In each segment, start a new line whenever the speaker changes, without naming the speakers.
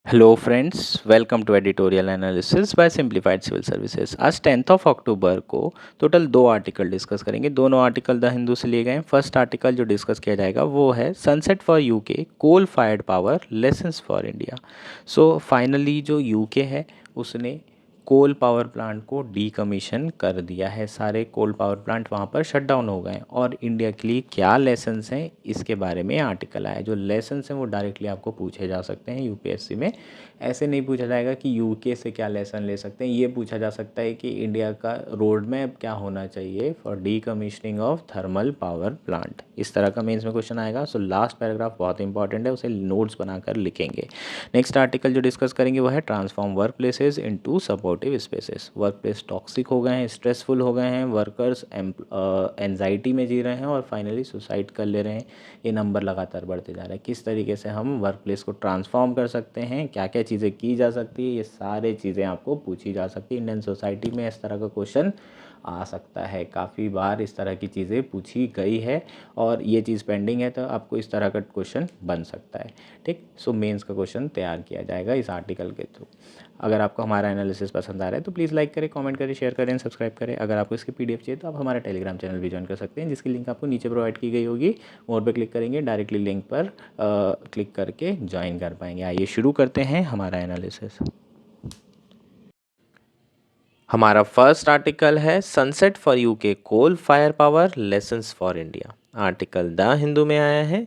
Hello friends, welcome to editorial analysis by simplified civil services. आज 10 of October को total दो article discuss करेंगे। दोनों आर्टिकल द हिंदू से लिए गए हैं। फर्स्ट आर्टिकल जो डिस्कस किया जाएगा वो है sunset for UK, coal fired power lessons for India. So finally जो यूके है उसने कोल पावर प्लांट को डीकमीशन कर दिया है। सारे कोल पावर प्लांट वहाँ पर शट डाउन हो गए हैं और इंडिया के लिए क्या लेसन्स हैं इसके बारे में आर्टिकल आया है। जो लेसन्स हैं वो डायरेक्टली आपको पूछे जा सकते हैं यूपीएससी में। ऐसे नहीं पूछा जाएगा कि यूके से क्या लेसन ले सकते हैं, ये पूछा जा सकता है कि इंडिया का रोड मैप क्या होना चाहिए for decommissioning of thermal power plant. इस तरह का मेंस में क्वेश्चन आएगा। सो लास्ट पैराग्राफ बहुत इंपॉर्टेंट है, उसे नोट्स बनाकर लिखेंगे। नेक्स्ट आर्टिकल जो डिस्कस करेंगे वो है transform work places into supportive spaces. Work place toxic हो गए हैं, स्ट्रेसफुल हो गए हैं, वर्कर्स एंजाइटी में जी रहे हैं और फाइनली सुसाइड कर ले रहे हैं। ये नंबर लगातार बढ़ते जा रहा है। किस तरीके से हम वर्क प्लेस को ट्रांसफॉर्म कर सकते हैं, क्या क्या चीज़ें की जा सकती है, ये सारे चीज़ें आपको पूछी जा सकती है। इंडियन सोसाइटी में इस तरह का क्वेश्चन आ सकता है। काफ़ी बार इस तरह की चीज़ें पूछी गई है और ये चीज़ पेंडिंग है तो आपको इस तरह का क्वेश्चन बन सकता है। ठीक, सो मेंस का क्वेश्चन तैयार किया जाएगा इस आर्टिकल के थ्रू। अगर आपको हमारा एनालिसिस पसंद आ रहा है तो प्लीज़ लाइक करें, कमेंट करें, शेयर करें, सब्सक्राइब करें। अगर आपको इसकी पीडीएफ चाहिए तो आप हमारा टेलीग्राम चैनल भी ज्वाइन कर सकते हैं, जिसकी लिंक आपको नीचे प्रोवाइड की गई होगी। मोर पे क्लिक करेंगे, डायरेक्टली लिंक पर क्लिक करके ज्वाइन कर पाएंगे। आइए शुरू करते हैं हमारा एनालिसिस। हमारा फर्स्ट आर्टिकल है sunset for UK, coal fire power lessons for India. Article the Hindu में आया है।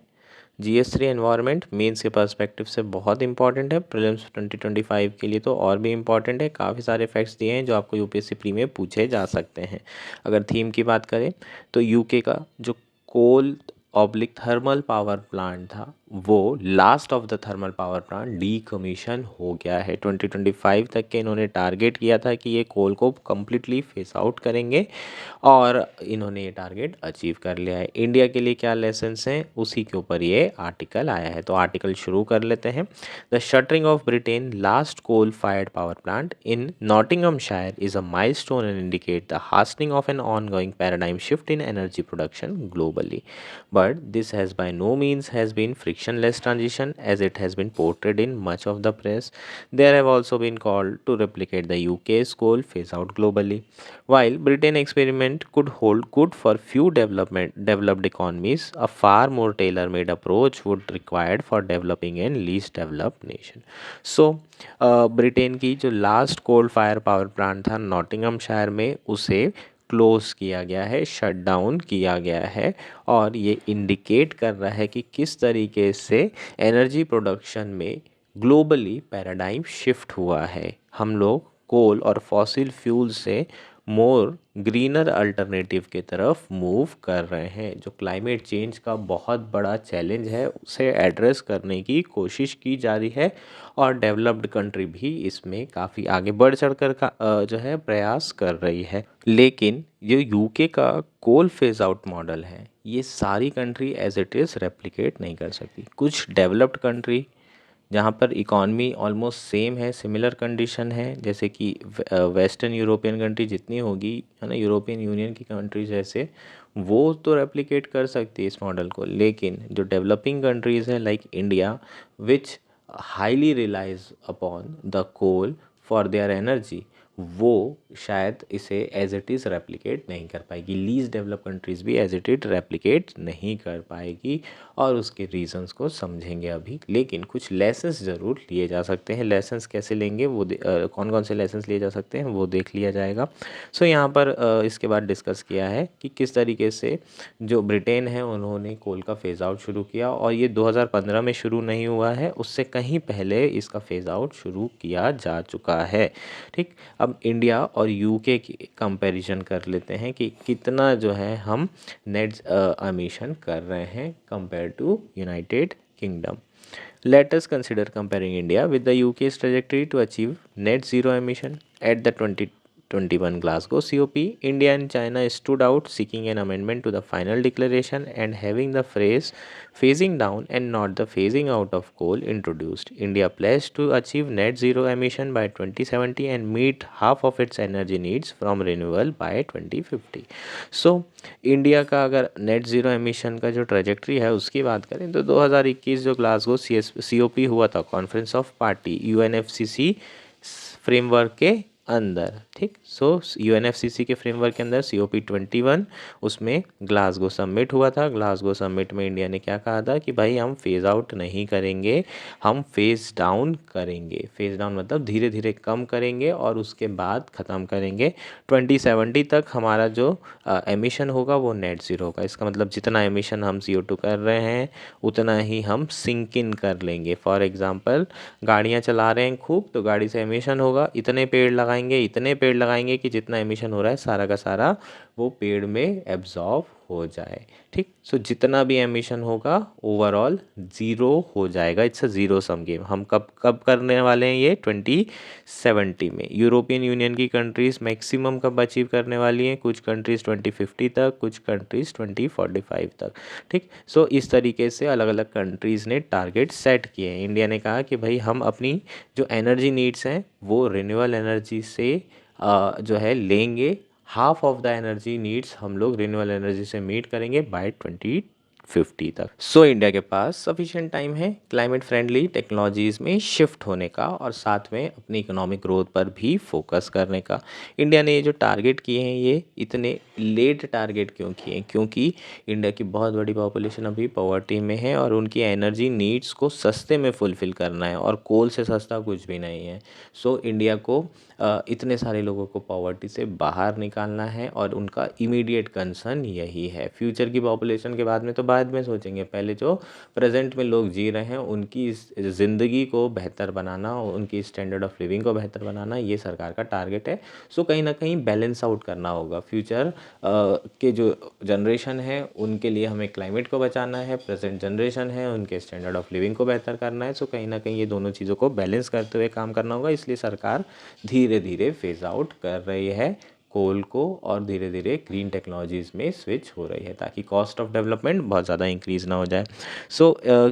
GS3 एनवायरनमेंट मेंस के पर्सपेक्टिव से बहुत इंपॉर्टेंट है। प्रीलिम्स 2025 के लिए तो और भी इंपॉर्टेंट है। काफ़ी सारे फैक्ट्स दिए हैं जो आपको यूपीएससी प्री में पूछे जा सकते हैं। अगर थीम की बात करें तो यूके का जो कोल ऑब्लिक थर्मल पावर प्लांट था वो last of the thermal power plant decommission हो गया है। 2025 तक के इन्होंने टारगेट किया था कि ये कोल को कम्प्लीटली फेस आउट करेंगे और इन्होंने ये टारगेट अचीव कर लिया है। इंडिया के लिए क्या लेसन्स हैं उसी के ऊपर ये आर्टिकल आया है। तो आर्टिकल शुरू कर लेते हैं। The shuttering of Britain last coal fired power plant in Nottinghamshire is a milestone and indicate the hastening of an ongoing paradigm shift in energy production globally, but this has by no means has been frictionless transition as it has been portrayed in much of the press. There have also been called to replicate the UK's coal phase out globally. While Britain experiment could hold good for few developed economies, a far more tailor-made approach would required for developing and least developed nation. So Britain की जो last coal fire power plant था Nottinghamshire में उसे close किया गया है, shut down किया गया है और ये इंडिकेट कर रहा है कि किस तरीके से एनर्जी प्रोडक्शन में ग्लोबली पैराडाइम शिफ्ट हुआ है। हम लोग कोल और फॉसिल फ्यूल से मोर ग्रीनर अल्टरनेटिव की तरफ मूव कर रहे हैं। जो क्लाइमेट चेंज का बहुत बड़ा चैलेंज है उसे एड्रेस करने की कोशिश की जा रही है और डेवलप्ड कंट्री भी इसमें काफ़ी आगे बढ़ चढ़कर का जो है प्रयास कर रही है। लेकिन जो यूके का कोल फेज आउट मॉडल है ये सारी country as it is replicate नहीं कर सकती। कुछ डेवलप्ड कंट्री जहाँ पर इकॉनमी ऑलमोस्ट सेम है, सिमिलर कंडीशन है, जैसे कि वेस्टर्न यूरोपियन कंट्री जितनी होगी है ना, यूरोपियन यूनियन की कंट्रीज जैसे, वो तो रेप्लिकेट कर सकती है इस मॉडल को। लेकिन जो डेवलपिंग कंट्रीज़ है like India which highly relies upon the coal for their energy, वो शायद इसे एज इट इज़ रेप्लिकेट नहीं कर पाएगी। लीज डेवलप कंट्रीज़ भी एज इट इज़ रेप्लिकेट नहीं कर पाएगी और उसके रीजंस को समझेंगे अभी। लेकिन कुछ लेसन्स ज़रूर लिए जा सकते हैं। लेसन्स कैसे लेंगे वो कौन कौन से लेसन्स लिए जा सकते हैं वो देख लिया जाएगा। सो यहाँ पर इसके बाद डिस्कस किया है कि किस तरीके से जो ब्रिटेन है उन्होंने कोल का फेज़ आउट शुरू किया और ये 2015 में शुरू नहीं हुआ है, उससे कहीं पहले इसका फेज़ आउट शुरू किया जा चुका है। ठीक, अब इंडिया और यूके की कंपैरिजन कर लेते हैं कि कितना जो है हम नेट एमिशन कर रहे हैं compare to United Kingdom. Let us consider comparing India with the UK's trajectory to achieve net zero emission at the 21 Glasgow COP, India and China stood out seeking an amendment to the final declaration and having the phrase phasing down and not the phasing out of coal introduced. India pledged to achieve net zero emission by 2070 and meet half of its energy needs from renewable by 2050. So India का अगर net zero emission का जो trajectory है उसकी बात करें तो 2021 जो ग्लासगो COP हुआ था, conference of party UNFCCC framework के अंदर, ठीक। सो UNFCCC के फ्रेमवर्क के अंदर COP21 उसमें ग्लासगो समिट हुआ था। ग्लासगो समिट में इंडिया ने क्या कहा था कि भाई हम फेज़ आउट नहीं करेंगे, हम फेज़ डाउन करेंगे। फेज़ डाउन मतलब धीरे धीरे कम करेंगे और उसके बाद ख़त्म करेंगे। 2070 तक हमारा जो एमिशन होगा वो नेट ज़ीरो होगा। इसका मतलब जितना एमिशन हम CO2 कर रहे हैं उतना ही हम सिंक इन कर लेंगे। फॉर एग्ज़ाम्पल गाड़ियाँ चला रहे हैं खूब, तो गाड़ी से एमिशन होगा, इतने पेड़ लगाएंगे कि जितना एमिशन हो रहा है सारा का सारा वो पेड़ में एब्जॉर्ब हो जाए, ठीक। सो जितना भी एमिशन होगा ओवरऑल ज़ीरो हो जाएगा। It's a zero sum game. हम कब कब करने वाले हैं ये 2070 में। यूरोपियन यूनियन की कंट्रीज़ मैक्सिमम कब अचीव करने वाली हैं, कुछ कंट्रीज़ 2050 तक, कुछ कंट्रीज़ 2045 तक, ठीक। सो इस तरीके से अलग अलग कंट्रीज़ ने टारगेट सेट किए हैं। इंडिया ने कहा कि भाई हम अपनी जो एनर्जी नीड्स हैं वो रिन्यूएबल एनर्जी से जो है लेंगे। Half of the energy needs हम लोग रिन्यूएबल एनर्जी से मीट करेंगे बाय 2050 तक। सो इंडिया के पास सफिशिएंट टाइम है क्लाइमेट फ्रेंडली टेक्नोलॉजीज़ में शिफ्ट होने का और साथ में अपनी इकोनॉमिक ग्रोथ पर भी फोकस करने का। इंडिया ने ये जो टारगेट किए हैं ये इतने लेट टारगेट क्यों किए हैं, क्योंकि इंडिया की बहुत बड़ी पॉपुलेशन अभी पॉवर्टी में है और उनकी एनर्जी नीड्स को सस्ते में फुलफ़िल करना है और कोल से सस्ता कुछ भी नहीं है। सो इंडिया को इतने सारे लोगों को पॉवर्टी से बाहर निकालना है और उनका इमीडिएट कंसर्न यही है। फ्यूचर की पॉपुलेशन के बाद में तो बाद में सोचेंगे, पहले जो प्रेजेंट में लोग जी रहे हैं उनकी ज़िंदगी को बेहतर बनाना, उनकी स्टैंडर्ड ऑफ लिविंग को बेहतर बनाना, ये सरकार का टारगेट है। सो कहीं ना कहीं बैलेंस आउट करना होगा। फ्यूचर के जो जनरेशन है उनके लिए हमें क्लाइमेट को बचाना है, प्रेजेंट जनरेशन है उनके स्टैंडर्ड ऑफ लिविंग को बेहतर करना है। सो कहीं ना कहीं ये दोनों चीज़ों को बैलेंस करते हुए काम करना होगा। इसलिए सरकार धीरे धीरे फेज आउट कर रही है कोल को और धीरे धीरे ग्रीन टेक्नोलॉजीज़ में स्विच हो रही है ताकि कॉस्ट ऑफ डेवलपमेंट बहुत ज़्यादा इंक्रीज़ ना हो जाए। सो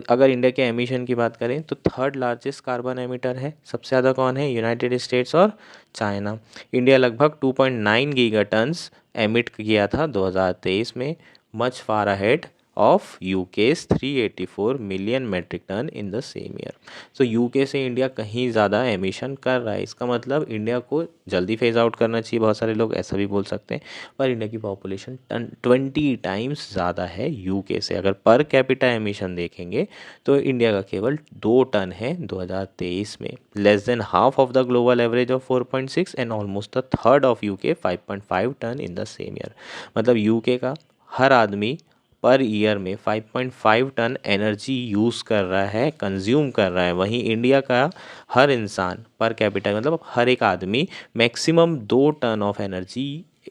अगर इंडिया के एमिशन की बात करें तो थर्ड लार्जेस्ट कार्बन एमिटर है। सबसे ज़्यादा कौन है, यूनाइटेड स्टेट्स और चाइना। इंडिया लगभग 2.9 गीगा टन्स एमिट किया था 2023 में, much far ahead of UK's 384 million metric ton in the same year. So UK से इंडिया कहीं ज़्यादा एमिशन कर रहा है। इसका मतलब इंडिया को जल्दी फेज आउट करना चाहिए, बहुत सारे लोग ऐसा भी बोल सकते हैं, पर इंडिया की पॉपुलेशन 20 टाइम्स ज़्यादा है यूके से। अगर पर कैपिटा एमिशन देखेंगे तो इंडिया का केवल 2 टन है 2023 में, less than half of the global average of 4.6 and almost the third of UK 5.5 ton in the same year. मतलब यूके का हर आदमी पर ईयर में 5.5 टन एनर्जी यूज़ कर रहा है, कंज्यूम कर रहा है। वहीं इंडिया का हर इंसान पर कैपिटा मतलब हर एक आदमी maximum 2 ton of energy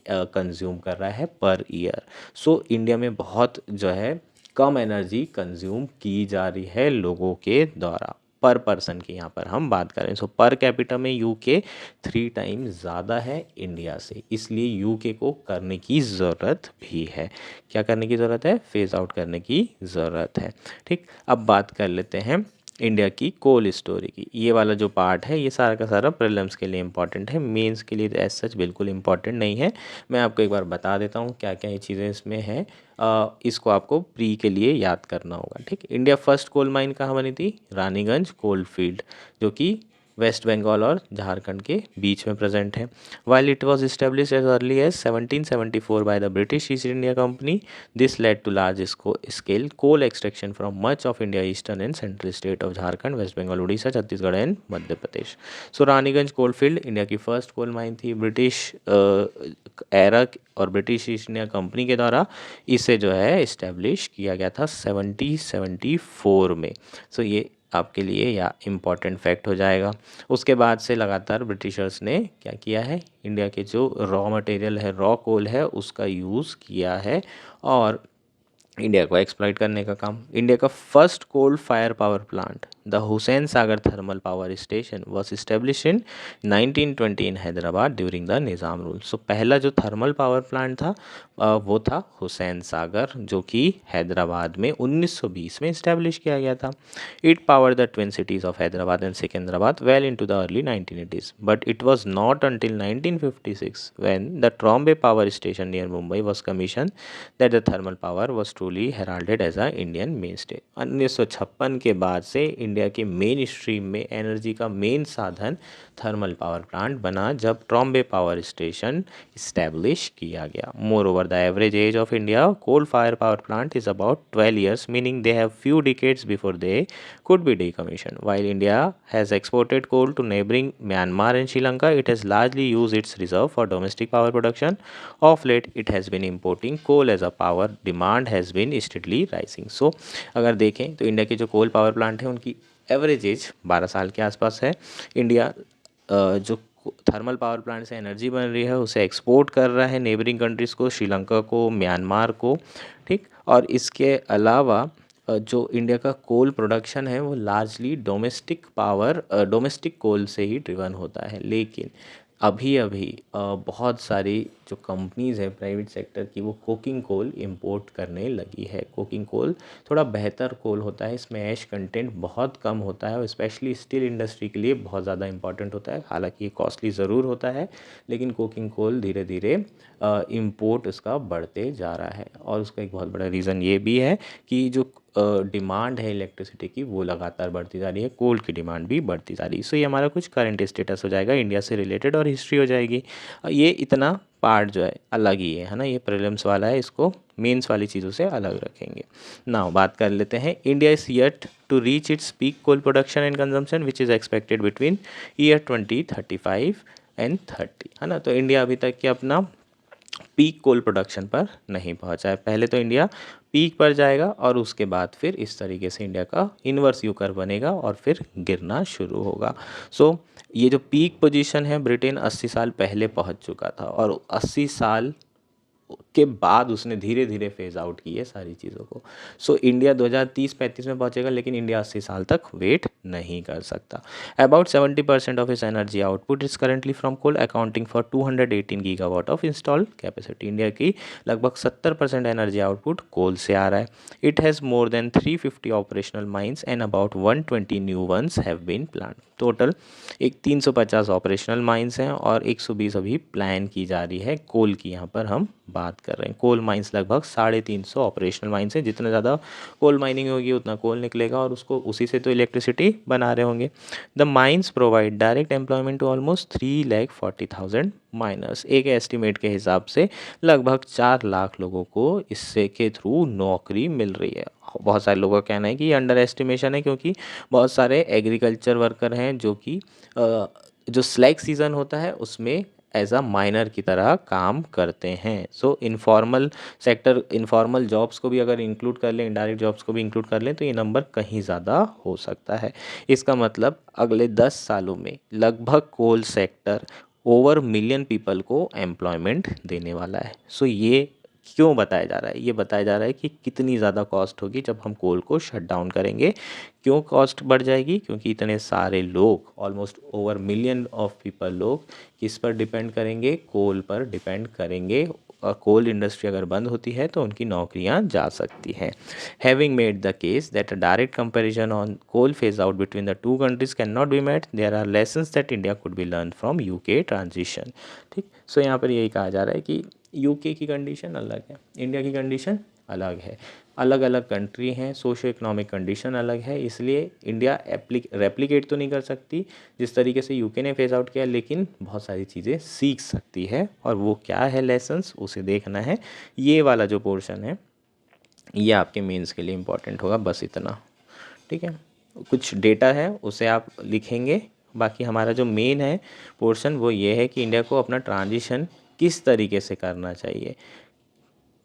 consume कर रहा है पर ईयर। सो इंडिया में बहुत जो है कम एनर्जी कंज्यूम की जा रही है लोगों के द्वारा पर पर्सन की यहाँ पर हम बात करें। सो पर कैपिटा में यूके 3 टाइम्स ज़्यादा है इंडिया से, इसलिए यूके को करने की ज़रूरत भी है। क्या करने की ज़रूरत है, फेज़ आउट करने की ज़रूरत है, ठीक। अब बात कर लेते हैं इंडिया की कोल स्टोरी की। ये वाला जो पार्ट है ये सारा का सारा प्रीलिम्स के लिए इम्पॉर्टेंट है, मेंस के लिए एज सच बिल्कुल इम्पॉर्टेंट नहीं है। मैं आपको एक बार बता देता हूँ क्या क्या ये चीज़ें इसमें हैं। इसको आपको प्री के लिए याद करना होगा, ठीक। इंडिया फर्स्ट कोल माइन कहाँ बनी थी, रानीगंज कोल फील्ड, जो कि वेस्ट बंगाल और झारखंड के बीच में प्रेजेंट है। While it was establish as early as 1774 by the British East India Company, this led to large scale coal extraction from much of India eastern and central state of Jharkhand, West Bengal, Orissa, Chhattisgarh and Madhya Pradesh. So Raniganj coal field India की first coal mine थी। British era और British East India Company के द्वारा इसे जो है establish किया गया था 1774 में। सो ये आपके लिए या इम्पॉर्टेंट फैक्ट हो जाएगा। उसके बाद से लगातार ब्रिटिशर्स ने क्या किया है, इंडिया के जो रॉ मटेरियल है, रॉ कोल है, उसका यूज़ किया है और इंडिया को एक्सप्लॉइट करने का काम। इंडिया का first coal fire power plant the Hussain Sagar thermal power station was established in 1920 in Hyderabad during the Nizam rule. So पहला जो थर्मल पावर प्लांट था वो था हुसैन सागर, जो कि हैदराबाद में 1920 में इस्टेब्लिश किया गया था। It power the twin cities of Hyderabad and Secunderabad well into the early 1980s, but it was not until 1956 when the Trombay power station near Mumbai was commissioned that the thermal power was truly heralded as a Indian mainstay। 1956 के बाद से India के mainstream में energy का main साधन thermal power plant बना जब Trombay power station establish किया गया। Moreover the average age of India coal fire power plant is about 12 years, meaning they have few decades before they could be decommissioned. While India has exported coal to neighboring Myanmar and Sri Lanka, it has largely used its reserve for domestic power production. Of late, it has been importing coal as a power demand has been steadily rising. So, अगर देखें तो India के जो कोल power plant है उनकी average age 12 साल के आसपास है। इंडिया जो थर्मल पावर प्लांट से एनर्जी बन रही है उसे एक्सपोर्ट कर रहा है नेबरिंग कंट्रीज़ को, श्रीलंका को, म्यांमार को, ठीक। और इसके अलावा जो इंडिया का कोल प्रोडक्शन है वो लार्जली डोमेस्टिक कोल से ही ड्रिवन होता है। लेकिन अभी अभी बहुत सारी जो कंपनीज़ है प्राइवेट सेक्टर की वो कोकिंग कोल इंपोर्ट करने लगी है। कोकिंग कोल थोड़ा बेहतर कोल होता है, इसमें ऐश कंटेंट बहुत कम होता है और स्पेशली स्टील इंडस्ट्री के लिए बहुत ज़्यादा इंपॉर्टेंट होता है। हालांकि ये कॉस्टली ज़रूर होता है, लेकिन कोकिंग कोल धीरे धीरे इंपोर्ट उसका बढ़ते जा रहा है। और उसका एक बहुत बड़ा रीज़न ये भी है कि जो डिमांड है इलेक्ट्रिसिटी की वो लगातार बढ़ती जा रही है, कोल की डिमांड भी बढ़ती जा रही है। सो ये हमारा कुछ करंट स्टेटस हो जाएगा, इंडिया से रिलेटेड और हिस्ट्री हो जाएगी। ये इतना पार्ट जो है अलग ही है ना, ये प्रीलिम्स वाला है, इसको मेंस वाली चीज़ों से अलग रखेंगे। नाउ बात कर लेते हैं, India is yet to reach its peak coal production and consumption which is expected between year 2035 and 30, है ना। तो इंडिया अभी तक के अपना पीक कोल प्रोडक्शन पर नहीं पहुंचा है। पहले तो इंडिया पीक पर जाएगा और उसके बाद फिर इस तरीके से इंडिया का इन्वर्स यू कर्व बनेगा और फिर गिरना शुरू होगा। सो ये जो पीक पोजीशन है, ब्रिटेन 80 साल पहले पहुंच चुका था और 80 साल के बाद उसने धीरे धीरे फेज आउट की है सारी चीज़ों को। सो इंडिया 2030-35 में पहुंचेगा, लेकिन इंडिया 80 साल तक वेट नहीं कर सकता। अबाउट 70% ऑफ इस energy output is currently from coal, accounting for 218 gigawatt of installed capacity. India की लगभग 70% एनर्जी आउटपुट कोल से आ रहा है। It has more than 350 operational mines and about 120 new ones have been plan. Total एक 350 operational mines हैं और 120 अभी प्लान की जा रही है कोल की। यहाँ पर हम बात कर रहे हैं कोल माइंस लगभग 350 ऑपरेशनल माइंस हैं। जितना ज़्यादा कोल माइनिंग होगी उतना कोल निकलेगा और उसको उसी से तो इलेक्ट्रिसिटी बना रहे होंगे। The mines provide direct employment to almost 3,40,000 miners. एक एस्टिमेट के हिसाब से लगभग 4 लाख लोगों को इससे के थ्रू नौकरी मिल रही है। बहुत सारे लोगों का कहना है कि ये अंडर एस्टिमेशन है, क्योंकि बहुत सारे एग्रीकल्चर वर्कर हैं जो कि जो स्लैग सीज़न होता है उसमें एज अ माइनर की तरह काम करते हैं। सो इनफॉर्मल जॉब्स को भी अगर इंक्लूड कर लें, इनडायरेक्ट जॉब्स को भी इंक्लूड कर लें, तो ये नंबर कहीं ज़्यादा हो सकता है। इसका मतलब अगले 10 सालों में लगभग coal sector over million people को एम्प्लॉयमेंट देने वाला है। सो ये क्यों बताया जा रहा है? ये बताया जा रहा है कि कितनी ज़्यादा कॉस्ट होगी जब हम कोल को शट डाउन करेंगे। क्यों कॉस्ट बढ़ जाएगी? क्योंकि इतने सारे लोग, almost over million of people लोग किस पर डिपेंड करेंगे? कोल पर डिपेंड करेंगे। और कोल इंडस्ट्री अगर बंद होती है तो उनकी नौकरियां जा सकती हैं। Having made the case that a direct comparison on coal phase out between the two countries can not be met, there are lessons that India could be learn from UK transition. ठीक, so यहाँ पर यही कहा जा रहा है कि UK की कंडीशन अलग है, इंडिया की कंडीशन अलग है, अलग अलग कंट्री हैं, सोशो इकोनॉमिक कंडीशन अलग है, इसलिए इंडिया रेप्लिकेट तो नहीं कर सकती जिस तरीके से यूके ने फेज आउट किया, लेकिन बहुत सारी चीज़ें सीख सकती है। और वो क्या है लेसन्स, उसे देखना है। ये वाला जो पोर्शन है ये आपके मेंस के लिए इम्पॉर्टेंट होगा, बस इतना। ठीक है, कुछ डेटा है उसे आप लिखेंगे। बाकी हमारा जो मेन है पोर्शन वो ये है कि इंडिया को अपना ट्रांजिशन किस तरीके से करना चाहिए,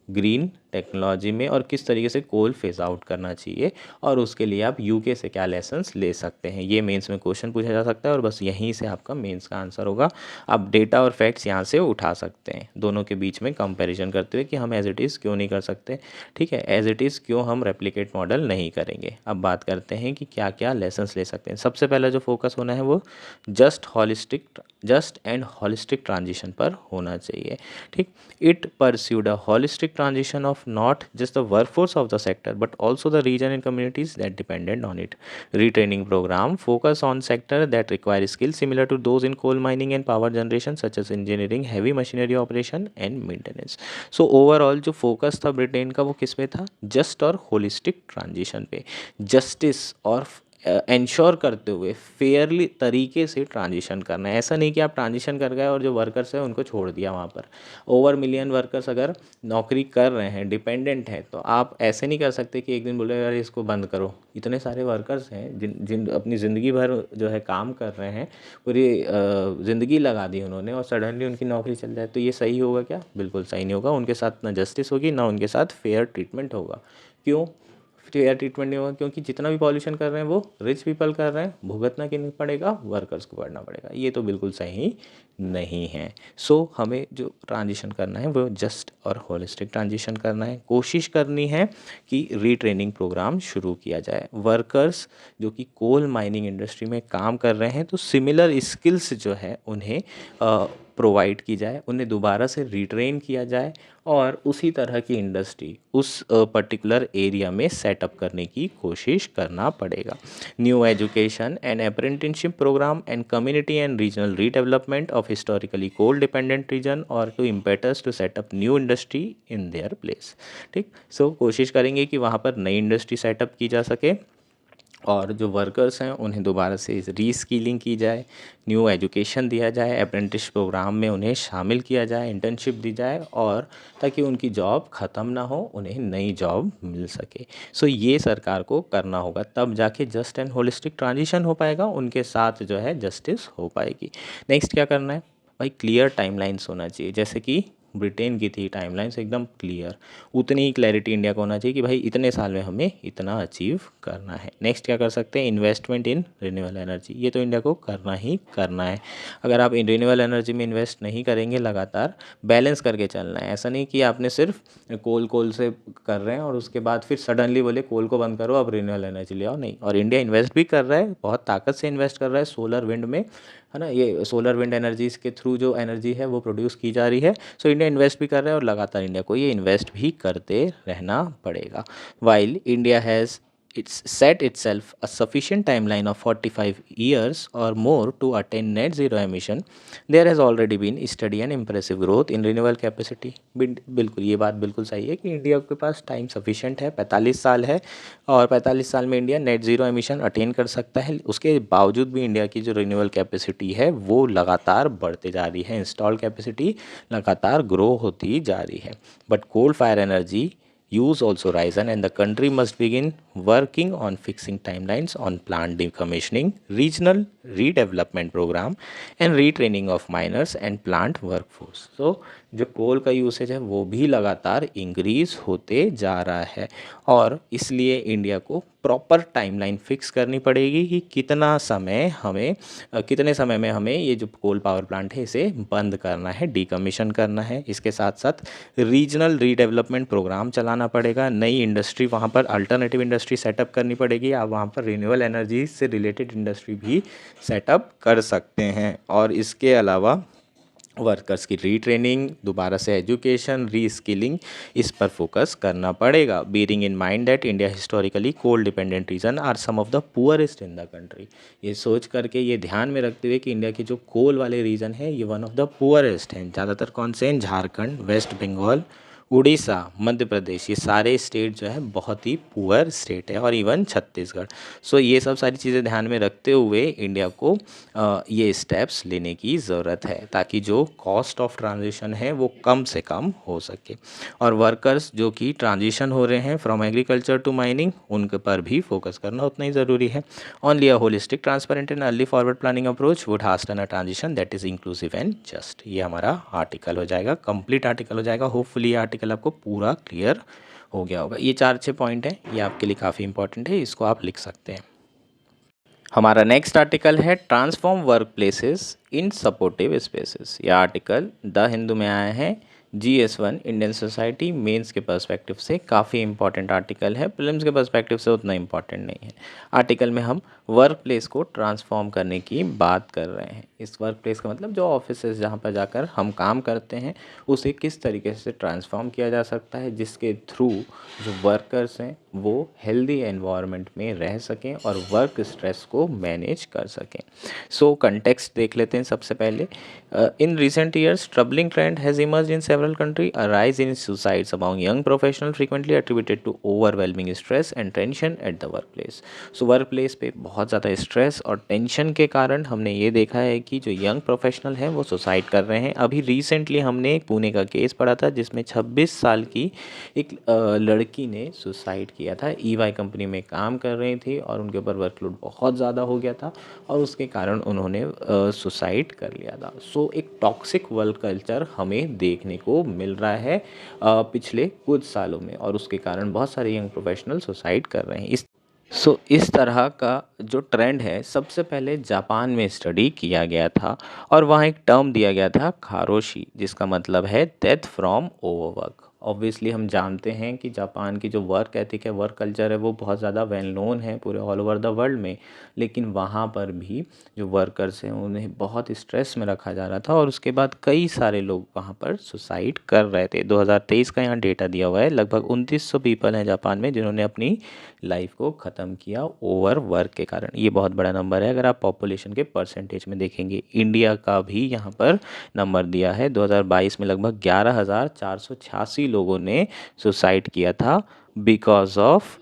ग्रीन टेक्नोलॉजी में और किस तरीके से कोल फेज आउट करना चाहिए, और उसके लिए आप यूके से क्या लेसन्स ले सकते हैं। ये मेंस में क्वेश्चन पूछा जा सकता है और बस यहीं से आपका मेंस का आंसर होगा। आप डेटा और फैक्ट्स यहाँ से उठा सकते हैं, दोनों के बीच में कंपैरिजन करते हुए कि हम एज इट इज़ क्यों नहीं कर सकते, ठीक है, एज इट इज़ क्यों हम रेप्लिकेट मॉडल नहीं करेंगे। अब बात करते हैं कि क्या क्या लेसन्स ले सकते हैं। सबसे पहला जो फोकस होना है वो जस्ट एंड हॉलिस्टिक ट्रांजिशन पर होना चाहिए, ठीक। It pursued a holistic transition of not just the workforce of the sector but also the region and communities that dependent on it. Retraining program focus on sector that require skills similar to those in coal mining and power generation such as engineering, heavy machinery operation and maintenance. So overall जो focus था Britain का वो किस पे था, just और holistic transition पे, justice और इंश्योर करते हुए फेयरली तरीके से ट्रांजिशन करना है। ऐसा नहीं कि आप ट्रांजिशन कर गए और जो वर्कर्स हैं उनको छोड़ दिया वहाँ पर। ओवर मिलियन वर्कर्स अगर नौकरी कर रहे हैं, डिपेंडेंट हैं, तो आप ऐसे नहीं कर सकते कि एक दिन बोले यार इसको बंद करो। इतने सारे वर्कर्स हैं जिन अपनी ज़िंदगी भर जो है काम कर रहे हैं, पूरी ज़िंदगी लगा दी उन्होंने, और सडनली उनकी नौकरी चल जाए तो ये सही होगा क्या? बिल्कुल सही नहीं होगा। उनके साथ ना जस्टिस होगी ना उनके साथ फेयर ट्रीटमेंट होगा। क्यों फेयर ट्रीटमेंट नहीं होगा? क्योंकि जितना भी पॉल्यूशन कर रहे हैं वो रिच पीपल कर रहे हैं, भुगतना किन पड़ेगा? वर्कर्स को पड़ना पड़ेगा। ये तो बिल्कुल सही नहीं है। सो हमें जो ट्रांजिशन करना है वो जस्ट और होलिस्टिक ट्रांजिशन करना है। कोशिश करनी है कि रीट्रेनिंग प्रोग्राम शुरू किया जाए। वर्कर्स जो कि कोल माइनिंग इंडस्ट्री में काम कर रहे हैं तो सिमिलर स्किल्स जो है उन्हें प्रोवाइड की जाए, उन्हें दोबारा से रिट्रेन किया जाए और उसी तरह की इंडस्ट्री उस पर्टिकुलर एरिया में सेटअप करने की कोशिश करना पड़ेगा। New education and apprenticeship program and community and regional redevelopment of historically coal dependent region और to impetus to set up new industry in their place, ठीक। सो कोशिश करेंगे कि वहाँ पर नई इंडस्ट्री सेटअप की जा सके और जो वर्कर्स हैं उन्हें दोबारा से रीस्किलिंग की जाए, न्यू एजुकेशन दिया जाए, अप्रेंटिस प्रोग्राम में उन्हें शामिल किया जाए, इंटर्नशिप दी जाए, और ताकि उनकी जॉब ख़त्म ना हो, उन्हें नई जॉब मिल सके। सो ये सरकार को करना होगा, तब जाके जस्ट एंड होलिस्टिक ट्रांजिशन हो पाएगा, उनके साथ जो है जस्टिस हो पाएगी। नेक्स्ट क्या करना है भाई, क्लियर टाइमलाइंस होना चाहिए। जैसे कि ब्रिटेन की थी टाइमलाइंस एकदम क्लियर, उतनी ही क्लैरिटी इंडिया को होना चाहिए कि भाई इतने साल में हमें इतना अचीव करना है। नेक्स्ट क्या कर सकते हैं, इन्वेस्टमेंट इन रिन्यूएबल एनर्जी, ये तो इंडिया को करना ही करना है। अगर आप इन रिन्यूएबल एनर्जी में इन्वेस्ट नहीं करेंगे, लगातार बैलेंस करके चलना है। ऐसा नहीं कि आपने सिर्फ कोल से कर रहे हैं और उसके बाद फिर सडनली बोले कोल को बंद करो अब रिन्यूएबल एनर्जी ले आओ, नहीं। और इंडिया इन्वेस्ट भी कर रहा है, बहुत ताकत से इन्वेस्ट कर रहा है सोलर विंड में, है ना। ये सोलर विंड एनर्जीज़ के थ्रू जो एनर्जी है वो प्रोड्यूस की जा रही है। सो इंडिया इन्वेस्ट भी कर रहा है और लगातार इंडिया को ये इन्वेस्ट भी करते रहना पड़ेगा। While India has it's set itself a sufficient timeline of 45 years or more to attain net zero emission, there has already been steady and impressive growth in renewable capacity। बिल्कुल ये बात बिल्कुल सही है कि इंडिया के पास टाइम सफिशिएंट है, 45 साल है, और 45 साल में India net zero emission attain कर सकता है। उसके बावजूद भी इंडिया की जो रिन्यूएबल कैपेसिटी है वो लगातार बढ़ते जा रही है, इंस्टॉल कैपेसिटी लगातार ग्रो होती जा रही है। But coal fire energy use also risen and the country must begin working on fixing timelines on plant decommissioning, regional redevelopment program and retraining of miners and plant workforce। so जो कोल का usage है वो भी लगातार increase होते जा रहा है और इसलिए इंडिया को प्रॉपर टाइमलाइन फिक्स करनी पड़ेगी कि कितना समय हमें कितने समय में हमें ये जो कोल पावर प्लांट है इसे बंद करना है, डीकमीशन करना है। इसके साथ साथ रीजनल रीडेवलपमेंट प्रोग्राम चलाना पड़ेगा, नई इंडस्ट्री वहाँ पर अल्टरनेटिव इंडस्ट्री सेटअप करनी पड़ेगी। आप वहाँ पर रिन्यूएबल एनर्जी से रिलेटेड इंडस्ट्री भी सेटअप कर सकते हैं। और इसके अलावा वर्कर्स की रीट्रेनिंग, दोबारा से एजुकेशन, रीस्किलिंग, इस पर फोकस करना पड़ेगा। Bearing in mind that India historically coal dependent region are some of the poorest in the country. ये सोच करके, ये ध्यान में रखते हुए कि इंडिया के जो कोल वाले रीजन है ये वन ऑफ द पुअरेस्ट हैं। ज़्यादातर कौन से हैं? झारखंड, वेस्ट बंगाल, उड़ीसा, मध्य प्रदेश, ये सारे स्टेट जो है बहुत ही पुअर स्टेट है, और इवन छत्तीसगढ़। सो ये सब सारी चीज़ें ध्यान में रखते हुए इंडिया को ये स्टेप्स लेने की ज़रूरत है ताकि जो कॉस्ट ऑफ ट्रांजिशन है वो कम से कम हो सके। और वर्कर्स जो कि ट्रांजिशन हो रहे हैं फ्रॉम एग्रीकल्चर टू माइनिंग, उनके पर भी फोकस करना उतना ही ज़रूरी है। Only a holistic, transparent and early forward planning approach would hasten a transition that is inclusive and just. ये हमारा आर्टिकल हो जाएगा, कंप्लीट आर्टिकल हो जाएगा। होपफुली ये आर्टिकल आपको पूरा क्लियर हो गया होगा। ये 4-6 पॉइंट हैं, ये आपके लिए काफ़ी इंपॉर्टेंट है, इसको आप लिख सकते हैं। हमारा नेक्स्ट आर्टिकल है transform work places in supportive spaces. यह आर्टिकल द हिंदू में आया है। GS1 इंडियन सोसाइटी मेंस के पर्सपेक्टिव से काफ़ी इंपॉर्टेंट आर्टिकल है, प्रीलिम्स के पर्सपेक्टिव से उतना इंपॉर्टेंट नहीं है। आर्टिकल में हम वर्क प्लेस को ट्रांसफॉर्म करने की बात कर रहे हैं। इस वर्क प्लेस का मतलब जो ऑफिसेज जहाँ पर जाकर हम काम करते हैं उसे किस तरीके से ट्रांसफॉर्म किया जा सकता है, जिसके थ्रू जो वर्कर्स हैं वो हेल्दी एनवायरनमेंट में रह सकें और वर्क स्ट्रेस को मैनेज कर सकें। सो कंटेक्स्ट देख लेते हैं सबसे पहले। In recent years troubling trend has emerge in several country. A rise in suicides among young professional frequently attributed to overwhelming stress and tension at the work place. So work place पे बहुत ज़्यादा stress और tension के कारण हमने ये देखा है कि जो यंग प्रोफेशनल हैं वो सुसाइड कर रहे हैं। अभी रिसेंटली हमने एक पुणे का केस पढ़ा था जिसमें 26 साल की एक लड़की ने सुसाइड किया था। EY कंपनी में काम कर रही थी और उनके ऊपर वर्कलोड बहुत ज़्यादा हो गया था और उसके कारण उन्होंने सुसाइड कर लिया था। सो एक टॉक्सिक वर्क कल्चर हमें देखने को मिल रहा है पिछले कुछ सालों में और उसके कारण बहुत सारे यंग प्रोफेशनल सुसाइड कर रहे हैं। इस तरह का जो ट्रेंड है सबसे पहले जापान में स्टडी किया गया था और वहाँ एक टर्म दिया गया था खारोशी, जिसका मतलब है डेथ फ्रॉम ओवरवर्क। ऑब्वियसली हम जानते हैं कि जापान की जो वर्क एथिक है, वर्क कल्चर है, वो बहुत ज़्यादा वेल नोन है पूरे ऑल ओवर द वर्ल्ड में। लेकिन वहाँ पर भी जो वर्कर्स हैं उन्हें बहुत स्ट्रेस में रखा जा रहा था और उसके बाद कई सारे लोग वहाँ पर सुसाइड कर रहे थे। 2023 का यहाँ डेटा दिया हुआ है, लगभग 2900 पीपल हैं जापान में जिन्होंने अपनी लाइफ को ख़त्म किया ओवर वर्क के कारण। ये बहुत बड़ा नंबर है अगर आप पॉपुलेशन के परसेंटेज में देखेंगे। इंडिया का भी यहाँ पर नंबर दिया है। 2022 में लगभग 11,486 लोगों ने सुसाइड किया था बिकॉज ऑफ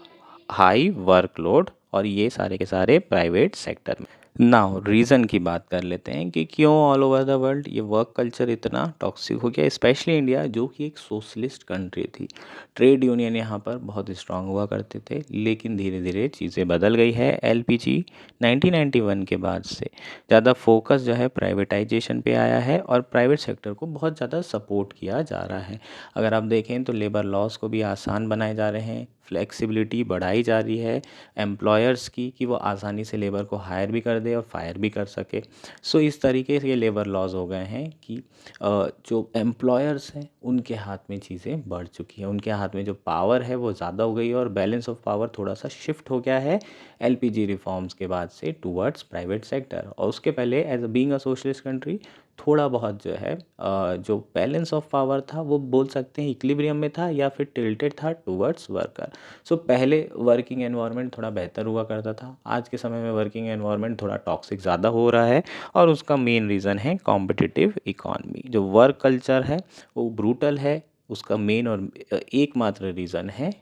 हाई वर्कलोड और ये सारे के सारे प्राइवेट सेक्टर में। नाउ रीज़न की बात कर लेते हैं कि क्यों ऑल ओवर द वर्ल्ड ये वर्क कल्चर इतना टॉक्सिक हो गया, स्पेशली इंडिया जो कि एक सोशलिस्ट कंट्री थी। ट्रेड यूनियन यहाँ पर बहुत स्ट्रांग हुआ करते थे, लेकिन धीरे धीरे चीज़ें बदल गई है। LPG 1991 के बाद से ज़्यादा फोकस जो है प्राइवेटाइजेशन पे आया है और प्राइवेट सेक्टर को बहुत ज़्यादा सपोर्ट किया जा रहा है। अगर आप देखें तो लेबर लॉस को भी आसान बनाए जा रहे हैं, फ्लेक्सिबिलिटी बढ़ाई जा रही है एम्प्लॉयर्स की कि वो आसानी से लेबर को हायर भी कर दे और फायर भी कर सके। सो इस तरीके से ये लेबर लॉज हो गए हैं कि जो एम्प्लॉयर्स हैं उनके हाथ में चीज़ें बढ़ चुकी हैं, उनके हाथ में जो पावर है वो ज़्यादा हो गई है और बैलेंस ऑफ पावर थोड़ा सा शिफ्ट हो गया है LPG रिफॉर्म्स के बाद से टूवर्ड्स प्राइवेट सेक्टर। और उसके पहले as a being a socialist country थोड़ा बहुत जो है जो बैलेंस ऑफ पावर था वो बोल सकते हैं इक्विलिब्रियम में था या फिर टिल्टेड था टूवर्ड्स वर्कर। सो पहले वर्किंग एनवायरनमेंट थोड़ा बेहतर हुआ करता था, आज के समय में वर्किंग एनवायरनमेंट थोड़ा टॉक्सिक ज़्यादा हो रहा है और उसका मेन रीज़न है कॉम्पिटिटिव इकॉनमी। जो वर्क कल्चर है वो ब्रूटल है, उसका मेन और एकमात्र रीज़न है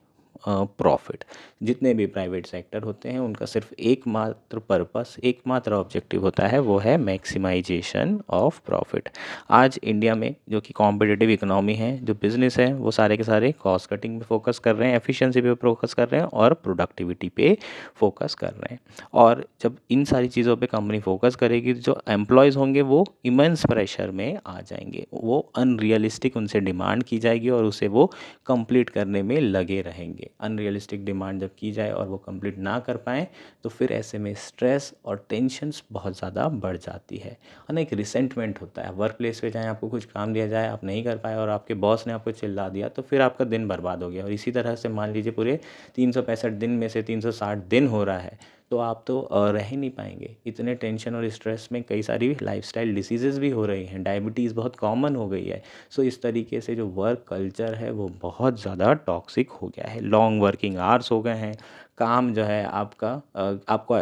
प्रॉफिट। जितने भी प्राइवेट सेक्टर होते हैं उनका सिर्फ एकमात्र पर्पस, एकमात्र ऑब्जेक्टिव होता है, वो है मैक्सिमाइजेशन ऑफ प्रॉफिट। आज इंडिया में जो कि कॉम्पिटिटिव इकोनॉमी है, जो बिजनेस है वो सारे के सारे कॉस्ट कटिंग पे फोकस कर रहे हैं, एफिशिएंसी पे फोकस कर रहे हैं और प्रोडक्टिविटी पे फोकस कर रहे हैं। और जब इन सारी चीज़ों पे कंपनी फोकस करेगी तो जो एम्प्लॉयज़ होंगे वो इमेंस प्रेशर में आ जाएंगे, वो अनरियलिस्टिक उनसे डिमांड की जाएगी और उसे वो कंप्लीट करने में लगे रहेंगे। अनरियलिस्टिक डिमांड जब की जाए और वो कंप्लीट ना कर पाएँ तो फिर ऐसे में स्ट्रेस और टेंशन्स बहुत ज़्यादा बढ़ जाती है और ना एक रिसेंटमेंट होता है। वर्क प्लेस पे जाएँ, आपको कुछ काम दिया जाए, आप नहीं कर पाए और आपके बॉस ने आपको चिल्ला दिया तो फिर आपका दिन बर्बाद हो गया। और इसी तरह से मान लीजिए पूरे 365 दिन में से 360 दिन हो रहा है तो आप तो रह ही नहीं पाएंगे। इतने टेंशन और स्ट्रेस में कई सारी लाइफस्टाइल डिसीज़ेज़ भी हो रही हैं, डायबिटीज़ बहुत कॉमन हो गई है। सो इस तरीके से जो वर्क कल्चर है वो बहुत ज़्यादा टॉक्सिक हो गया है। लॉन्ग वर्किंग आवर्स हो गए हैं, काम जो है आपका आपको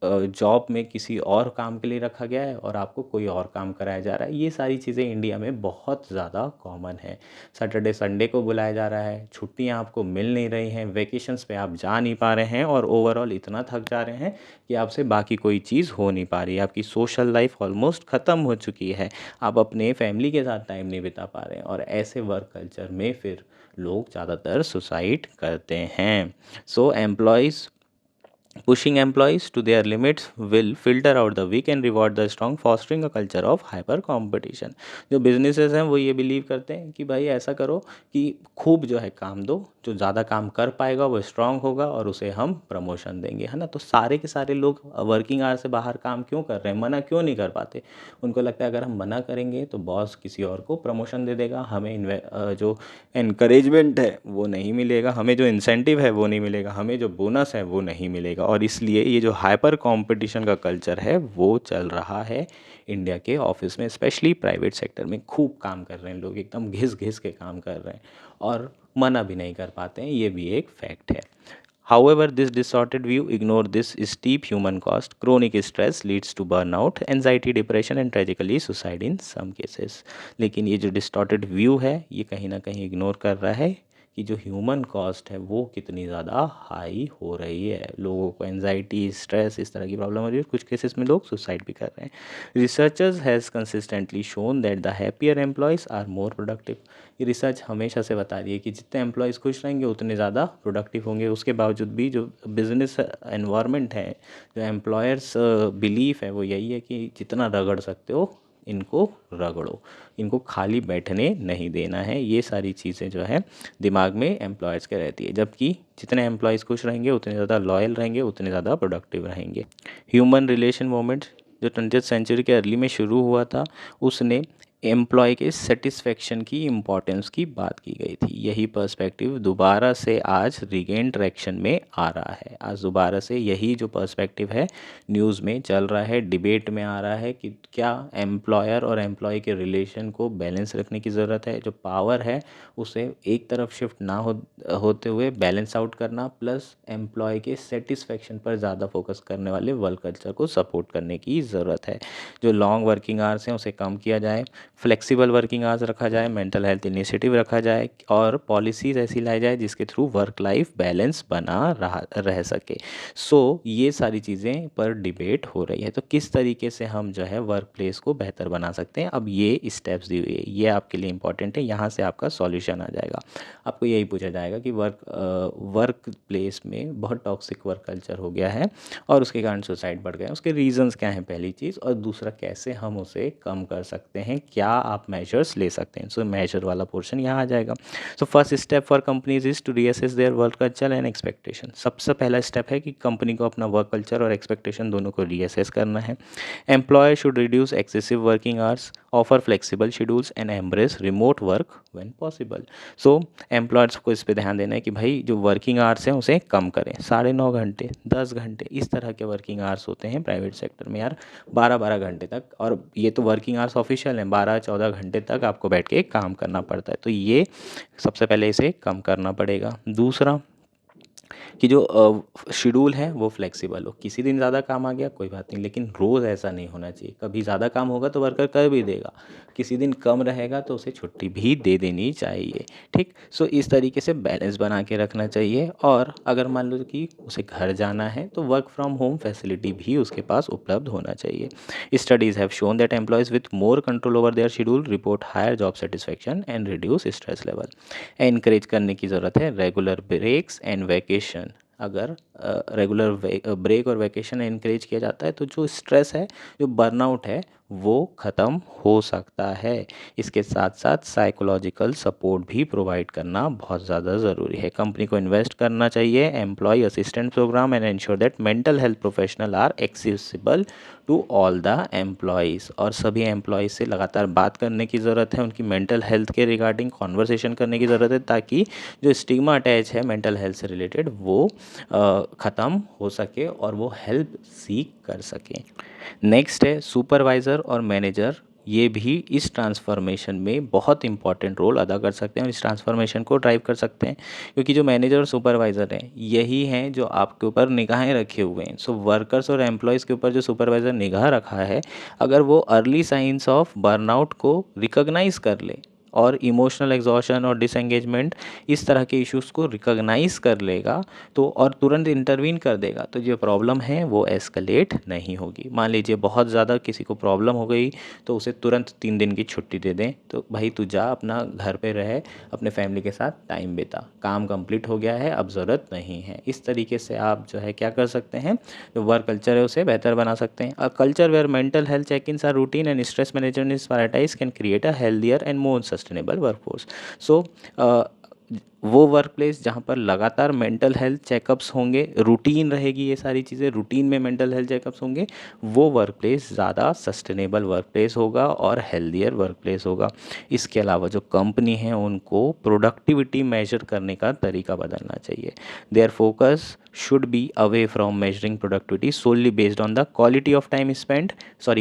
जॉब में किसी और काम के लिए रखा गया है और आपको कोई और काम कराया जा रहा है। ये सारी चीज़ें इंडिया में बहुत ज़्यादा कॉमन है। सैटरडे संडे को बुलाया जा रहा है, छुट्टियां आपको मिल नहीं रही हैं, वेकेशंस पे आप जा नहीं पा रहे हैं और ओवरऑल इतना थक जा रहे हैं कि आपसे बाकी कोई चीज़ हो नहीं पा रही है। आपकी सोशल लाइफ ऑलमोस्ट ख़त्म हो चुकी है, आप अपने फैमिली के साथ टाइम नहीं बिता पा रहे हैं और ऐसे वर्क कल्चर में फिर लोग ज़्यादातर सुसाइड करते हैं। सो employees
Pushing employees to their limits will filter out the weak and reward the strong, fostering a culture of hyper competition. जो बिजनेसेस हैं वो ये बिलीव करते हैं कि भाई ऐसा करो कि खूब जो है काम दो, जो ज़्यादा काम कर पाएगा वो स्ट्रांग होगा और उसे हम प्रमोशन देंगे, है ना। तो सारे के सारे लोग वर्किंग आवर से बाहर काम क्यों कर रहे हैं, मना क्यों नहीं कर पाते। उनको लगता है अगर हम मना करेंगे तो बॉस किसी और को प्रमोशन दे देगा, हमें जो इनकरेजमेंट है वो नहीं मिलेगा, हमें जो इंसेंटिव है वो नहीं मिलेगा, हमें जो बोनस है वो नहीं मिलेगा। और इसलिए ये जो हाइपर कंपटीशन का कल्चर है वो चल रहा है इंडिया के ऑफिस में, स्पेशली प्राइवेट सेक्टर में खूब काम कर रहे हैं लोग, एकदम घिस घिस के काम कर रहे हैं और मना भी नहीं कर पाते हैं, ये भी एक फैक्ट है। However, this distorted view ignore this steep human cost. Chronic stress leads to burnout, anxiety, depression and tragically suicide in some cases. लेकिन ये जो distorted view है ये कहीं ना कहीं इग्नोर कर रहा है कि जो ह्यूमन कॉस्ट है वो कितनी ज़्यादा हाई हो रही है, लोगों को एनजाइटी, स्ट्रेस, इस तरह की प्रॉब्लम हो रही है, कुछ केसेस में लोग सुसाइड भी कर रहे हैं। Researchers has consistently shown that the happier employees are more productive. ये रिसर्च हमेशा से बता रही है कि जितने एम्प्लॉयज़ खुश रहेंगे उतने ज़्यादा प्रोडक्टिव होंगे। उसके बावजूद भी जो बिजनेस एनवायरनमेंट है, जो एम्प्लॉयर्स बिलीफ है वो यही है कि जितना रगड़ सकते हो इनको रगड़ो, इनको खाली बैठने नहीं देना है। ये सारी चीज़ें जो है दिमाग में एम्प्लॉयर्स के रहती है, जबकि जितने एम्प्लॉयज़ खुश रहेंगे उतने ज़्यादा लॉयल रहेंगे, उतने ज़्यादा प्रोडक्टिव रहेंगे। ह्यूमन रिलेशन मूवमेंट जो 20th सेंचुरी के अर्ली में शुरू हुआ था, उसने एम्प्लॉय के सेटिस्फेक्शन की इम्पोर्टेंस की बात की गई थी। यही पर्सपेक्टिव दोबारा से आज रिगेन ट्रैक्शन में आ रहा है। आज दोबारा से यही जो पर्सपेक्टिव है न्यूज़ में चल रहा है, डिबेट में आ रहा है कि क्या एम्प्लॉयर और एम्प्लॉय के रिलेशन को बैलेंस रखने की ज़रूरत है। जो पावर है उसे एक तरफ शिफ्ट ना होते हुए बैलेंस आउट करना, प्लस एम्प्लॉय के सेटिस्फेक्शन पर ज़्यादा फोकस करने वाले वर्क कल्चर को सपोर्ट करने की ज़रूरत है। जो लॉन्ग वर्किंग आवर्स हैं उसे कम किया जाए, फ्लेक्सिबल वर्किंग आवर्स रखा जाए, मेंटल हेल्थ इनिशिएटिव रखा जाए और पॉलिसीज़ ऐसी लाई जाए जिसके थ्रू वर्क लाइफ बैलेंस बना रह सके। ये सारी चीज़ें पर डिबेट हो रही है। तो किस तरीके से हम जो है वर्क प्लेस को बेहतर बना सकते हैं, अब ये स्टेप्स दी हुई है, ये आपके लिए इंपॉर्टेंट है। यहाँ से आपका सॉल्यूशन आ जाएगा। आपको यही पूछा जाएगा कि वर्क प्लेस में बहुत टॉक्सिक वर्क कल्चर हो गया है और उसके कारण सुसाइड बढ़ गए हैं, उसके रीजंस क्या हैं, पहली चीज़, और दूसरा कैसे हम उसे कम कर सकते हैं, क्या आप मेजर्स ले सकते हैं। मेजर वाला पोर्शन यहाँ आ जाएगा। First step for companies is to reassess their work culture and expectation. सबसे पहला स्टेप है कि कंपनी को अपना वर्क कल्चर और एक्सपेक्टेशन दोनों को रीअसेस करना है। Employer should reduce excessive working hours, offer flexible schedules and embrace remote work when possible. Employers को इस पे ध्यान देना है कि भाई जो वर्किंग आवर्स हैं उसे कम करें। 9.5 घंटे, 10 घंटे, इस तरह के वर्किंग आवर्स होते हैं प्राइवेट सेक्टर में यार, 12-12 घंटे तक। और ये तो वर्किंग आवर्स ऑफिशियल हैं, 12-14 घंटे तक आपको बैठ के काम करना पड़ता है। तो ये सबसे पहले इसे कम करना पड़ेगा। दूसरा कि जो शेड्यूल है वो फ्लेक्सिबल हो, किसी दिन ज़्यादा काम आ गया कोई बात नहीं, लेकिन रोज़ ऐसा नहीं होना चाहिए। कभी ज़्यादा काम होगा तो वर्कर कर भी देगा, किसी दिन कम रहेगा तो उसे छुट्टी भी दे देनी चाहिए। ठीक, इस तरीके से बैलेंस बना के रखना चाहिए। और अगर मान लो कि उसे घर जाना है तो वर्क फ्रॉम होम फैसिलिटी भी उसके पास उपलब्ध होना चाहिए। Studies have shown that employees with more control over their schedule report higher job satisfaction and reduce stress level. Encourage करने की ज़रूरत है रेगुलर ब्रेक्स एंड वैकेशन। अगर रेगुलर ब्रेक और वैकेशन एनकरेज किया जाता है तो जो स्ट्रेस है, जो बर्नआउट है, वो ख़त्म हो सकता है। इसके साथ साथ साइकोलॉजिकल सपोर्ट भी प्रोवाइड करना बहुत ज़्यादा ज़रूरी है। कंपनी को इन्वेस्ट करना चाहिए employee assistant programme and ensure that mental health professional are accessible to all the employees. और सभी एम्प्लॉयज़ से लगातार बात करने की ज़रूरत है, उनकी मेंटल हेल्थ के रिगार्डिंग कॉन्वर्सेशन करने की ज़रूरत है, ताकि जो स्टिग्मा अटैच है मेंटल हेल्थ से रिलेटेड वो ख़त्म हो सके और वो हेल्प सीख कर सकें। नेक्स्ट है सुपरवाइज़र और मैनेजर। ये भी इस ट्रांसफॉर्मेशन में बहुत इंपॉर्टेंट रोल अदा कर सकते हैं और इस ट्रांसफॉर्मेशन को ड्राइव कर सकते हैं, क्योंकि जो मैनेजर और सुपरवाइज़र हैं यही हैं जो आपके ऊपर निगाहें रखे हुए हैं। वर्कर्स और एम्प्लॉयज़ के ऊपर जो सुपरवाइज़र निगाह रखा है, अगर वो अर्ली साइंस ऑफ बर्नआउट को रिकॉग्नाइज कर ले और इमोशनल एग्जॉशन और डिसएंगेजमेंट इस तरह के इश्यूज़ को रिकॉग्नाइज कर लेगा तो और तुरंत इंटरवीन कर देगा तो जो प्रॉब्लम है वो एस्केलेट नहीं होगी। मान लीजिए बहुत ज़्यादा किसी को प्रॉब्लम हो गई तो उसे तुरंत 3 दिन की छुट्टी दे दें, तो भाई तू जा अपना घर पे रहे, अपने फैमिली के साथ टाइम बिता, काम कंप्लीट हो गया है, अब ज़रूरत नहीं है। इस तरीके से आप जो है क्या कर सकते हैं, जो वर्क कल्चर है उसे बेहतर बना सकते हैं। A culture where mental health check in are routine and stress management is prioritize can create a healthier and more sustainable workforce. So वो वर्क प्लेस जहाँ पर लगातार मेंटल हेल्थ चेकअप्स होंगे, रूटीन रहेगी, ये सारी चीज़ें रूटीन में मेंटल हेल्थ चेकअप्स होंगे, वो वर्क प्लेस ज़्यादा सस्टेनेबल वर्क प्लेस होगा और हेल्दियर वर्क प्लेस होगा। इसके अलावा जो कंपनी है उनको प्रोडक्टिविटी मेजर करने का तरीका बदलना चाहिए। Their focus should be away from measuring productivity solely based on the quality of time spent,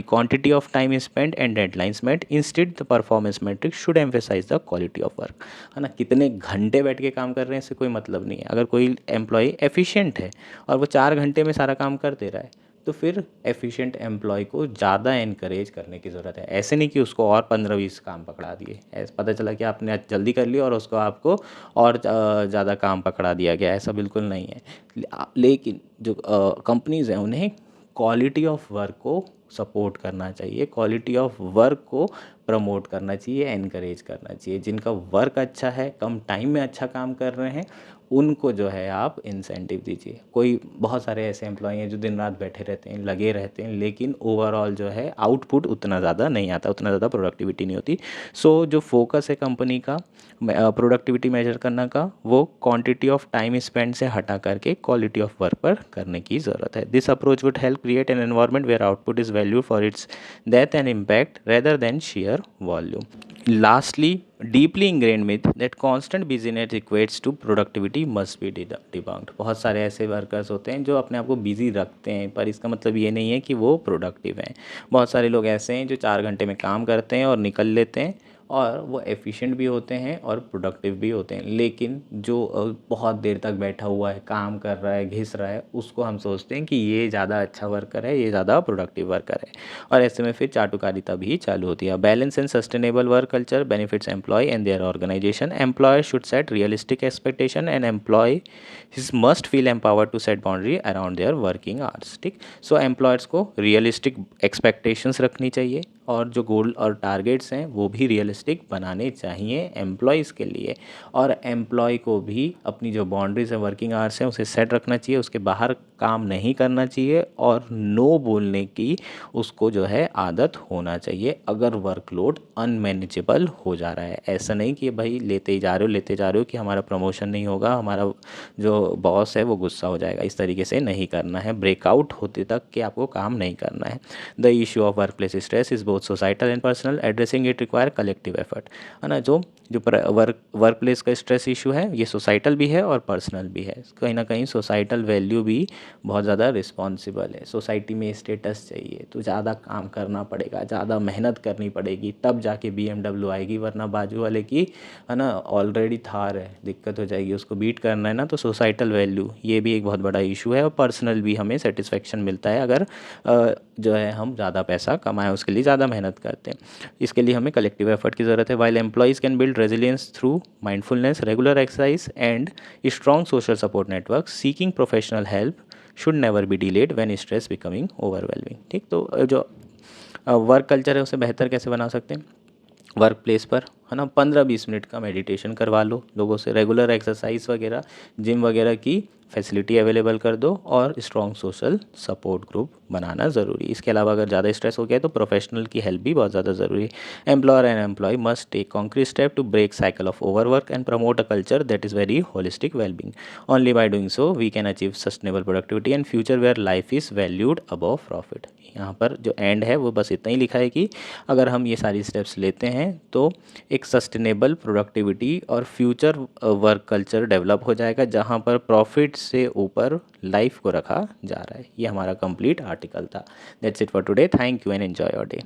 quantity of time spent and deadlines met. Instead, the performance metric should emphasize the quality of work। है ना, कितने घंटे बैठ के काम कर रहे हैं इससे कोई मतलब नहीं है। अगर कोई एम्प्लॉय एफिशिएंट है और वो 4 घंटे में सारा काम कर दे रहा है तो फिर एफिशिएंट एम्प्लॉय को ज़्यादा इनकरेज करने की ज़रूरत है। ऐसे नहीं कि उसको और 15-20 काम पकड़ा दिए, ऐसा पता चला कि आपने आज जल्दी कर लिया और उसको आपको और ज़्यादा काम पकड़ा दिया गया, ऐसा बिल्कुल नहीं है। लेकिन जो कंपनीज़ हैं उन्हें क्वालिटी ऑफ वर्क को सपोर्ट करना चाहिए, क्वालिटी ऑफ वर्क को प्रमोट करना चाहिए, एनकरेज करना चाहिए। जिनका वर्क अच्छा है, कम टाइम में अच्छा काम कर रहे हैं, उनको जो है आप इंसेंटिव दीजिए। कोई बहुत सारे ऐसे एम्प्लॉय हैं जो दिन रात बैठे रहते हैं, लगे रहते हैं, लेकिन ओवरऑल जो है आउटपुट उतना ज़्यादा नहीं आता, उतना ज़्यादा प्रोडक्टिविटी नहीं होती। सो जो फोकस है कंपनी का प्रोडक्टिविटी मेजर करने का, वो क्वांटिटी ऑफ टाइम स्पेंड से हटा करके क्वालिटी ऑफ वर्क पर करने की ज़रूरत है। This approach would help create an environment where output is value for its depth and impact rather than sheer volume. Lastly, deeply ingrained myth that constant busyness equates to productivity must be debunked। बहुत सारे ऐसे workers होते हैं जो अपने आप को busy रखते हैं पर इसका मतलब ये नहीं है कि वो प्रोडक्टिव हैं। बहुत सारे लोग ऐसे हैं जो 4 घंटे में काम करते हैं और निकल लेते हैं और वो एफिशिएंट भी होते हैं और प्रोडक्टिव भी होते हैं, लेकिन जो बहुत देर तक बैठा हुआ है, काम कर रहा है, घिस रहा है, उसको हम सोचते हैं कि ये ज़्यादा अच्छा वर्कर है, ये ज़्यादा प्रोडक्टिव वर्कर है, और ऐसे में फिर चाटुकारिता भी चालू होती है। Balance and sustainable work culture benefits employee and their organisation. Employer should set realistic expectation and employee must feel empower to set boundary around their working hours. ठीक, सो एम्प्लॉयर्स को रियलिस्टिक एक्सपेक्टेशंस रखनी चाहिए और जो गोल और targets हैं वो भी रियलिस्टिक बनाने चाहिए एम्प्लॉयज़ के लिए, और एम्प्लॉय को भी अपनी जो बाउंड्रीज है, वर्किंग आवर्स हैं, उसे सेट रखना चाहिए, उसके बाहर काम नहीं करना चाहिए और नो बोलने की उसको जो है आदत होना चाहिए अगर वर्कलोड अनमैनेजेबल हो जा रहा है। ऐसा नहीं कि भाई लेते ही जा रहे हो, लेते जा रहे हो कि हमारा प्रमोशन नहीं होगा, हमारा जो बॉस है वो गुस्सा हो जाएगा, इस तरीके से नहीं करना है। ब्रेकआउट होते तक कि आपको काम नहीं करना है। The issue of work place stress is both societal and personal, addressing it require collective effort. है ना, जो जो वर्क प्लेस का स्ट्रेस इशू है ये सोसाइटल भी है और पर्सनल भी है। कहीं ना कहीं सोसाइटल वैल्यू भी बहुत ज़्यादा रिस्पॉन्सिबल है। सोसाइटी में स्टेटस चाहिए तो ज़्यादा काम करना पड़ेगा, ज़्यादा मेहनत करनी पड़ेगी, तब जाके BMW आएगी, वरना बाजू वाले की है ना ऑलरेडी थार है, दिक्कत हो जाएगी, उसको बीट करना है ना। तो सोसाइटल वैल्यू ये भी एक बहुत बड़ा इशू है, और पर्सनल भी हमें सेटिस्फेक्शन मिलता है अगर जो है हम ज़्यादा पैसा कमाएं, उसके लिए ज़्यादा मेहनत करते हैं। इसके लिए हमें कलेक्टिव एफर्ट की ज़रूरत है। While employees can build resilience through mindfulness, regular exercise and strong social support network, seeking professional help should never be delayed when stress becoming overwhelming. ठीक, तो जो वर्क कल्चर है उसे बेहतर कैसे बना सकते हैं वर्क प्लेस पर, है ना, 15-20 मिनट का मेडिटेशन करवा लो लोगों से, रेगुलर एक्सरसाइज वगैरह, जिम वगैरह की फैसिलिटी अवेलेबल कर दो, और स्ट्रॉन्ग सोशल सपोर्ट ग्रुप बनाना ज़रूरी। इसके अलावा अगर ज़्यादा स्ट्रेस हो गया तो प्रोफेशनल की हेल्प भी बहुत ज़्यादा ज़रूरी है। Employer and employee must take concrete step to break cycle of overwork and promote a culture that is very holistic wellbeing. Only by doing so we can achieve sustainable productivity and future where life is valued above profit. यहाँ पर जो and है वो बस इतना ही लिखा है कि अगर हम ये सारी स्टेप्स लेते हैं तो एक सस्टेनेबल प्रोडक्टिविटी और फ्यूचर वर्क कल्चर डेवलप हो जाएगा जहाँ पर प्रॉफिट से ऊपर लाइफ को रखा जा रहा है। ये हमारा कंप्लीट आर्टिकल था। That's it for today. Thank you and enjoy your day.